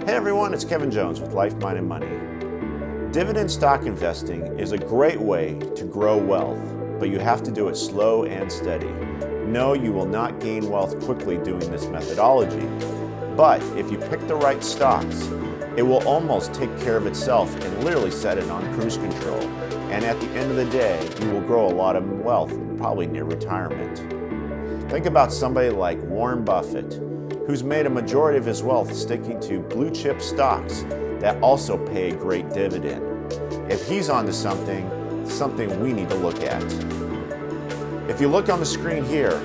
Hey everyone, it's Kevin Jones with Life, Mind, and Money. Dividend stock investing is a great way to grow wealth, but you have to do it slow and steady. No, you will not gain wealth quickly doing this methodology, but if you pick the right stocks, it will almost take care of itself and literally set it on cruise control. And at the end of the day, you will grow a lot of wealth, probably near retirement. Think about somebody like Warren Buffett, who's made a majority of his wealth sticking to blue chip stocks that also pay a great dividend. If he's onto something we need to look at. If you look on the screen here,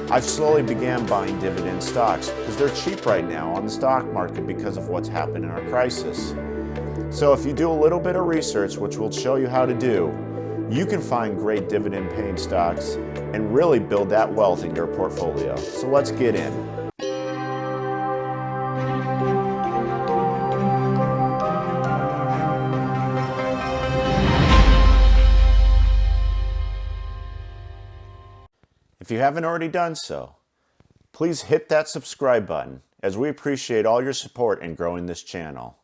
I've slowly began buying dividend stocks because they're cheap right now on the stock market because of what's happened in our crisis. So if you do a little bit of research, which we'll show you how to do, you can find great dividend paying stocks and really build that wealth in your portfolio. So let's get in. If you haven't already done so, please hit that subscribe button as we appreciate all your support in growing this channel.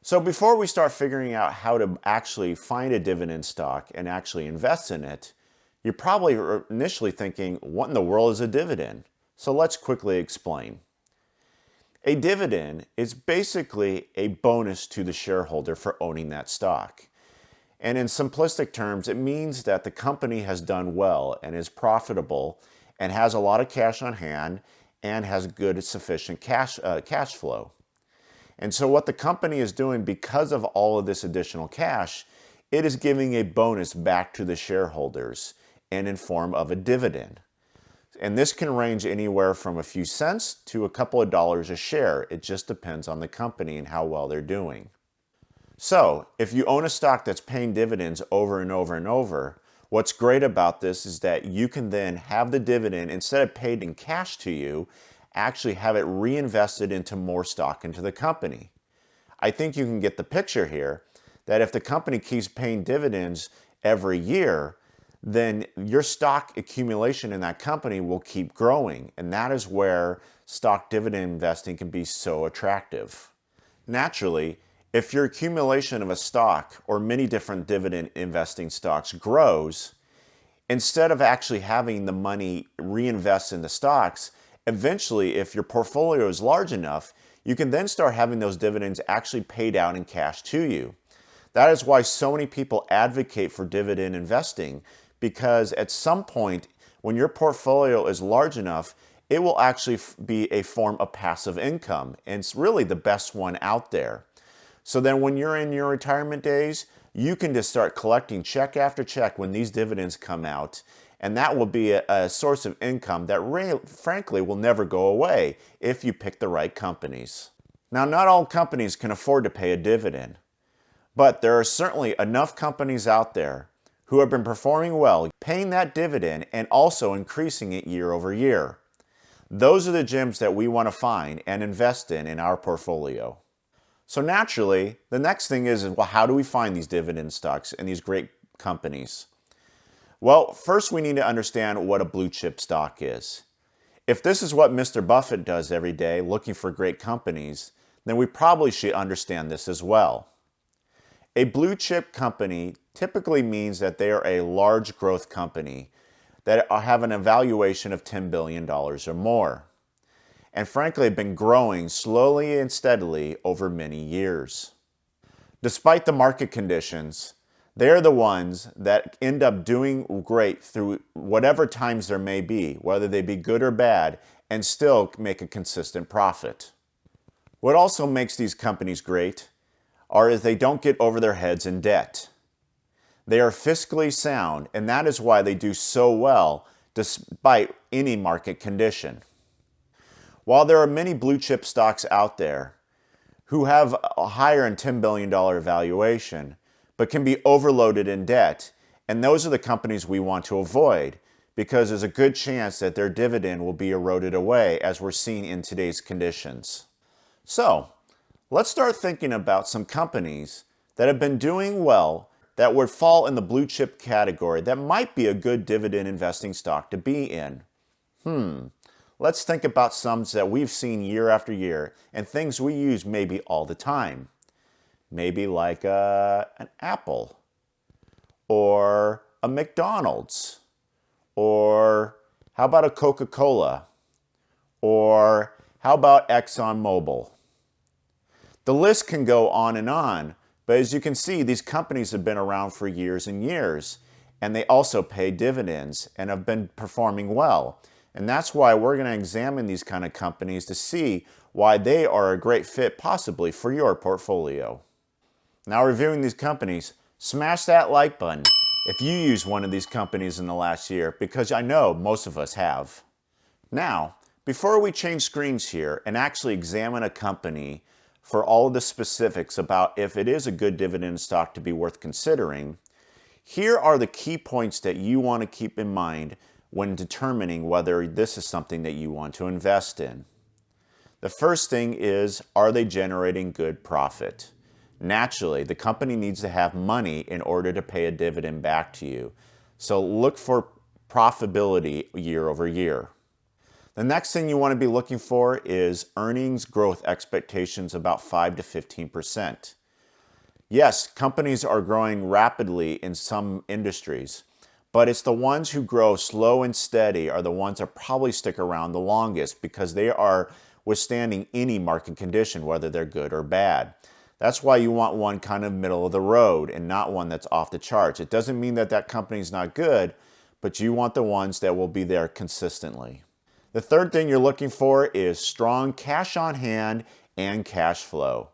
So before we start figuring out how to actually find a dividend stock and actually invest in it, you're probably initially thinking, what in the world is a dividend? So let's quickly explain. A dividend is basically a bonus to the shareholder for owning that stock. And in simplistic terms, it means that the company has done well and is profitable and has a lot of cash on hand and has good, sufficient cash flow. And so what the company is doing because of all of this additional cash, it is giving a bonus back to the shareholders and in form of a dividend. And this can range anywhere from a few cents to a couple of dollars a share. It just depends on the company and how well they're doing. So, if you own a stock that's paying dividends over and over and over, what's great about this is that you can then have the dividend, instead of paid in cash to you, actually have it reinvested into more stock into the company. I think you can get the picture here that if the company keeps paying dividends every year, then your stock accumulation in that company will keep growing. And that is where stock dividend investing can be so attractive. Naturally, if your accumulation of a stock or many different dividend investing stocks grows, instead of actually having the money reinvest in the stocks, eventually, if your portfolio is large enough, you can then start having those dividends actually paid out in cash to you. That is why so many people advocate for dividend investing, because at some point, when your portfolio is large enough, it will actually be a form of passive income, and it's really the best one out there. So then when you're in your retirement days, you can just start collecting check after check when these dividends come out. And that will be a source of income that frankly will never go away if you pick the right companies. Now, not all companies can afford to pay a dividend, but there are certainly enough companies out there who have been performing well, paying that dividend and also increasing it year over year. Those are the gems that we want to find and invest in our portfolio. So naturally, the next thing is, well, how do we find these dividend stocks and these great companies? Well, first we need to understand what a blue chip stock is. If this is what Mr. Buffett does every day, looking for great companies, then we probably should understand this as well. A blue chip company typically means that they are a large growth company that have an valuation of $10 billion or more. And frankly have been growing slowly and steadily over many years. Despite the market conditions, they're the ones that end up doing great through whatever times there may be, whether they be good or bad, and still make a consistent profit. What also makes these companies great is they don't get over their heads in debt. They are fiscally sound, and that is why they do so well despite any market condition. While there are many blue chip stocks out there who have a higher than $10 billion valuation, but can be overloaded in debt, and those are the companies we want to avoid because there's a good chance that their dividend will be eroded away as we're seeing in today's conditions. So, let's start thinking about some companies that have been doing well that would fall in the blue chip category that might be a good dividend investing stock to be in. Let's think about sums that we've seen year after year and things we use maybe all the time. Maybe like an Apple or a McDonald's, or how about a Coca-Cola, or how about ExxonMobil? The list can go on, but as you can see, these companies have been around for years and years, and they also pay dividends and have been performing well. And that's why we're going to examine these kind of companies to see why they are a great fit possibly for your portfolio. Now, reviewing these companies, smash that like button if you use one of these companies in the last year, because I know most of us have. Now, before we change screens here and actually examine a company for all of the specifics about if it is a good dividend stock to be worth considering, here are the key points that you want to keep in mind when determining whether this is something that you want to invest in. The first thing is, are they generating good profit? Naturally, the company needs to have money in order to pay a dividend back to you. So look for profitability year over year. The next thing you want to be looking for is earnings growth expectations about 5 to 15%. Yes, companies are growing rapidly in some industries, but it's the ones who grow slow and steady are the ones that probably stick around the longest because they are withstanding any market condition, whether they're good or bad. That's why you want one kind of middle of the road and not one that's off the charts. It doesn't mean that that company's not good, but you want the ones that will be there consistently. The third thing you're looking for is strong cash on hand and cash flow.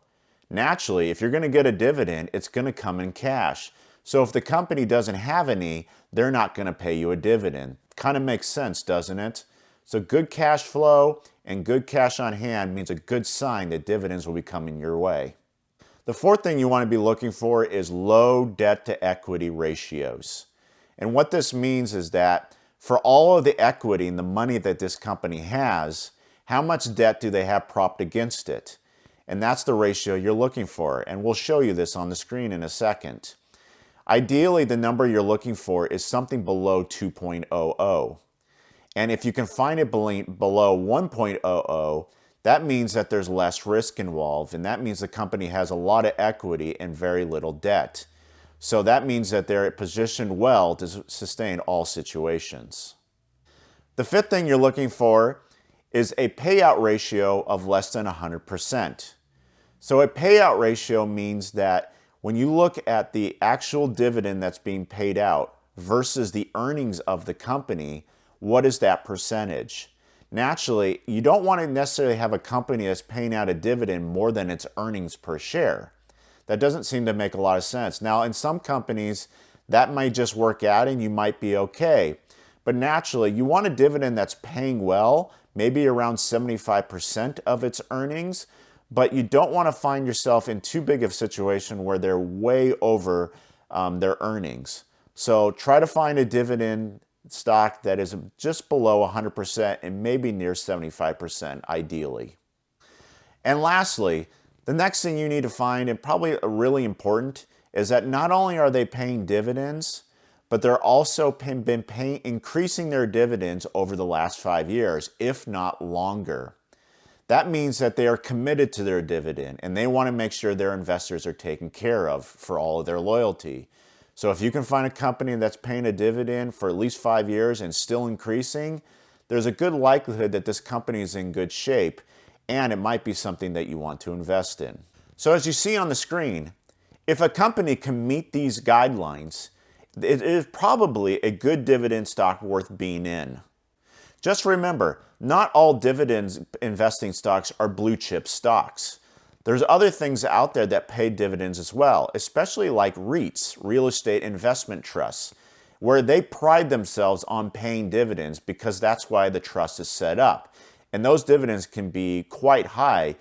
Naturally, if you're going to get a dividend, it's going to come in cash. So if the company doesn't have any, they're not going to pay you a dividend. Kind of makes sense, doesn't it? So good cash flow and good cash on hand means a good sign that dividends will be coming your way. The fourth thing you want to be looking for is low debt to equity ratios. And what this means is that for all of the equity and the money that this company has, how much debt do they have propped against it? And that's the ratio you're looking for. And we'll show you this on the screen in a second. Ideally, the number you're looking for is something below 2.00. And if you can find it below 1.00, that means that there's less risk involved, and that means the company has a lot of equity and very little debt. So that means that they're positioned well to sustain all situations. The fifth thing you're looking for is a payout ratio of less than 100%. So a payout ratio means that when you look at the actual dividend that's being paid out versus the earnings of the company, what is that percentage? Naturally, you don't want to necessarily have a company that's paying out a dividend more than its earnings per share. That doesn't seem to make a lot of sense. Now, in some companies, that might just work out and you might be okay. But naturally, you want a dividend that's paying well, maybe around 75% of its earnings, but you don't want to find yourself in too big of a situation where they're way over their earnings. So try to find a dividend stock that is just below 100% and maybe near 75% ideally. And lastly, the next thing you need to find, and probably really important, is that not only are they paying dividends, but they're also increasing their dividends over the last 5 years, if not longer. That means that they are committed to their dividend and they want to make sure their investors are taken care of for all of their loyalty. So if you can find a company that's paying a dividend for at least 5 years and still increasing, there's a good likelihood that this company is in good shape and it might be something that you want to invest in. So as you see on the screen, if a company can meet these guidelines, it is probably a good dividend stock worth being in. Just remember, not all dividends investing stocks are blue chip stocks. There's other things out there that pay dividends as well, especially like REITs, real estate investment trusts, where they pride themselves on paying dividends because that's why the trust is set up. And those dividends can be quite high,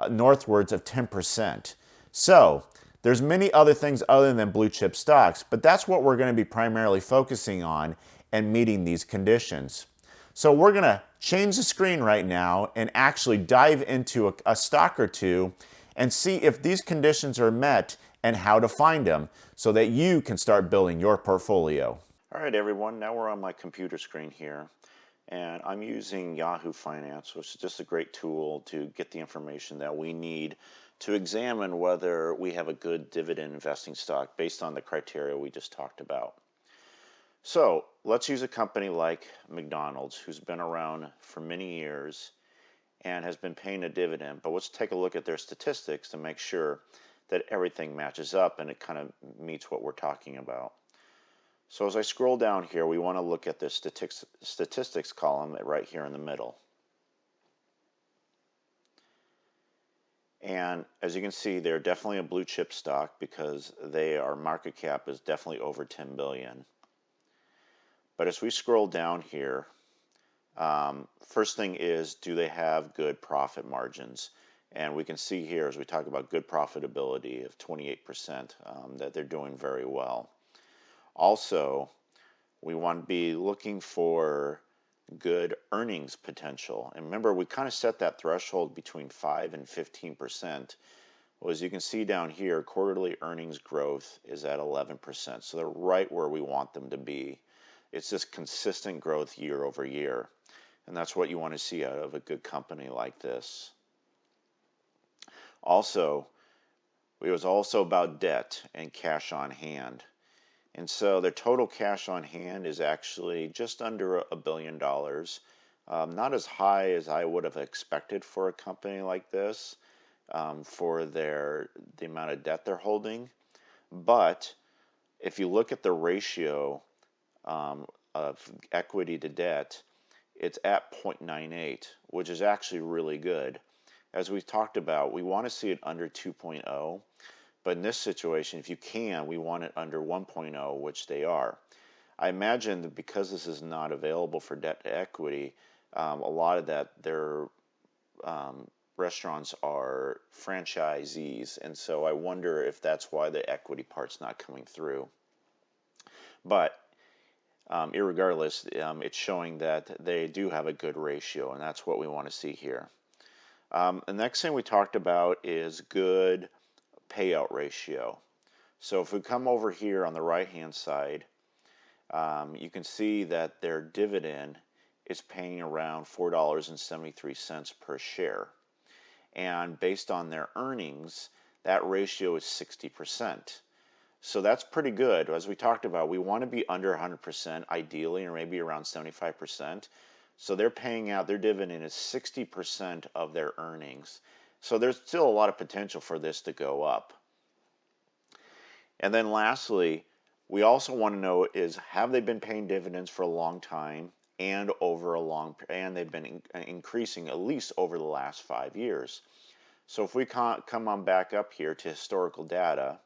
northwards of 10%. So there's many other things other than blue chip stocks, but that's what we're going to be primarily focusing on and meeting these conditions. So we're going to change the screen right now and actually dive into a stock or two and see if these conditions are met and how to find them so that you can start building your portfolio. All right, everyone, now we're on my computer screen here. And I'm using Yahoo Finance, which is just a great tool to get the information that we need to examine whether we have a good dividend investing stock based on the criteria we just talked about. So let's use a company like McDonald's, who's been around for many years and has been paying a dividend. But let's take a look at their statistics to make sure that everything matches up and it kind of meets what we're talking about. So as I scroll down here, we want to look at the statistics column right here in the middle. And as you can see, they're definitely a blue chip stock because our market cap is definitely over 10 billion. But as we scroll down here, first thing is, do they have good profit margins? And we can see here, as we talk about good profitability of 28%, that they're doing very well. Also, we want to be looking for good earnings potential. And remember, we kind of set that threshold between 5 and 15%. Well, as you can see down here, quarterly earnings growth is at 11%. So they're right where we want them to be. It's just consistent growth year over year. And that's what you want to see out of a good company like this. Also, it was also about debt and cash on hand. And so their total cash on hand is actually just under $1 billion. Not as high as I would have expected for a company like this, for the amount of debt they're holding. But if you look at the ratio of equity to debt, it's at 0.98, which is actually really good. As we talked about, we want to see it under 2.0. But in this situation, if you can, we want it under 1.0, which they are. I imagine that because this is not available for debt to equity, a lot of that, their restaurants are franchisees. And so I wonder if that's why the equity part's not coming through. But irregardless, it's showing that they do have a good ratio, and that's what we want to see here. The next thing we talked about is good payout ratio. So if we come over here on the right hand side, you can see that their dividend is paying around $4.73 per share. And based on their earnings, that ratio is 60%. So that's pretty good. As we talked about, we want to be under 100% ideally, or maybe around 75%. So they're paying out, their dividend is 60% of their earnings. So there's still a lot of potential for this to go up. And then lastly, we also want to know is, have they been paying dividends for a long time and and they've been increasing at least over the last 5 years. So if we come on back up here to historical data,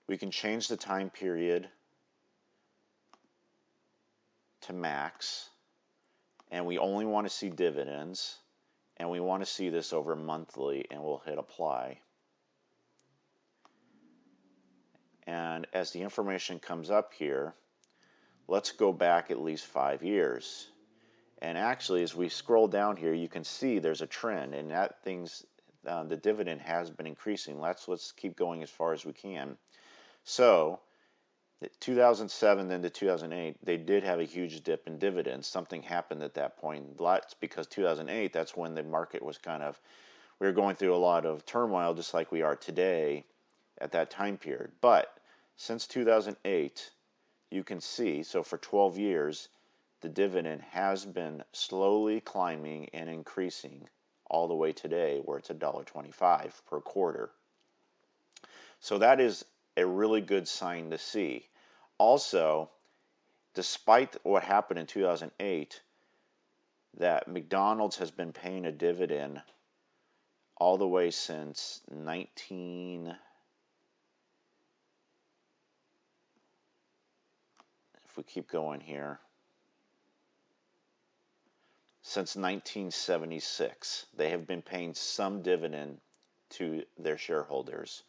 we can change the time period to max, and we only want to see dividends, and we want to see this over monthly, and we'll hit apply. And as the information comes up here, let's go back at least 5 years. And actually, as we scroll down here, you can see there's a trend, and that the dividend has been increasing. Let's keep going as far as we can. So 2007 then to 2008, they did have a huge dip in dividends. Something happened at that point. That's because 2008, that's when the market was we were going through a lot of turmoil, just like we are today at that time period. But since 2008, you can see, so for 12 years, the dividend has been slowly climbing and increasing all the way today, where it's $1.25 per quarter. So that is a really good sign to see. Also, despite what happened in 2008, that McDonald's has been paying a dividend all the way since if we keep going here, since 1976, they have been paying some dividend to their shareholders.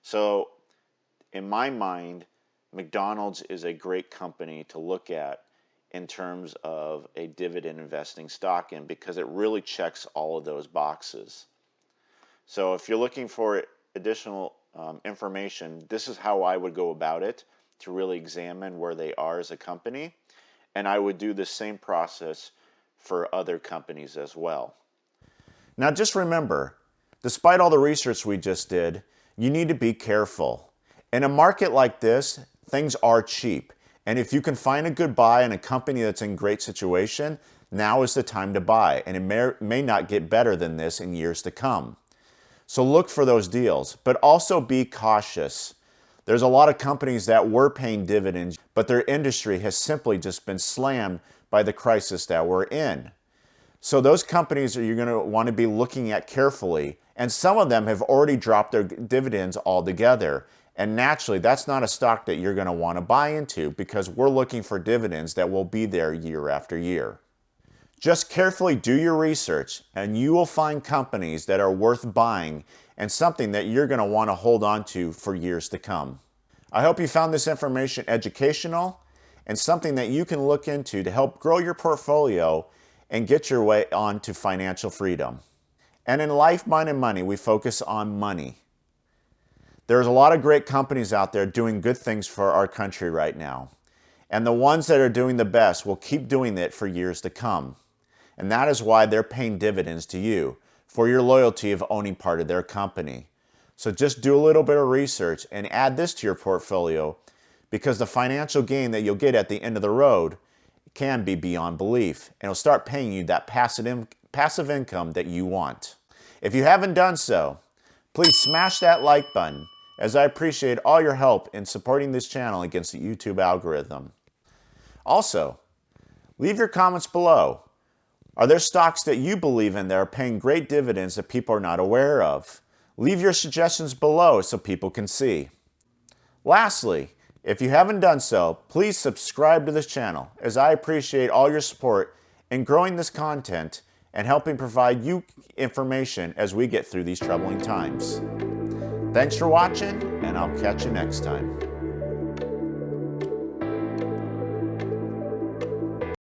So in my mind, McDonald's is a great company to look at in terms of a dividend investing stock in, because it really checks all of those boxes. So if you're looking for additional information, this is how I would go about it. to really examine where they are as a company. And I would do the same process for other companies as well. Now just remember, despite all the research we just did, you need to be careful. In a market like this, things are cheap. And if you can find a good buy in a company that's in great situation, now is the time to buy. And it may not get better than this in years to come. So look for those deals, but also be cautious. There's a lot of companies that were paying dividends, but their industry has simply just been slammed by the crisis that we're in. So those companies you're going to want to be looking at carefully, and some of them have already dropped their dividends altogether. And naturally, that's not a stock that you're going to want to buy into because we're looking for dividends that will be there year after year. Just carefully do your research and you will find companies that are worth buying and something that you're going to want to hold on to for years to come. I hope you found this information educational and something that you can look into to help grow your portfolio and get your way on to financial freedom. And in Life, Mind, and Money, we focus on money. There's a lot of great companies out there doing good things for our country right now. And the ones that are doing the best will keep doing it for years to come. And that is why they're paying dividends to you for your loyalty of owning part of their company. So just do a little bit of research and add this to your portfolio because the financial gain that you'll get at the end of the road can be beyond belief. And it'll start paying you that passive income that you want. If you haven't done so, please smash that like button as I appreciate all your help in supporting this channel against the YouTube algorithm. Also, leave your comments below. Are there stocks that you believe in that are paying great dividends that people are not aware of? Leave your suggestions below so people can see. Lastly, if you haven't done so, please subscribe to this channel as I appreciate all your support in growing this content and helping provide you information as we get through these troubling times. Thanks for watching, and I'll catch you next time.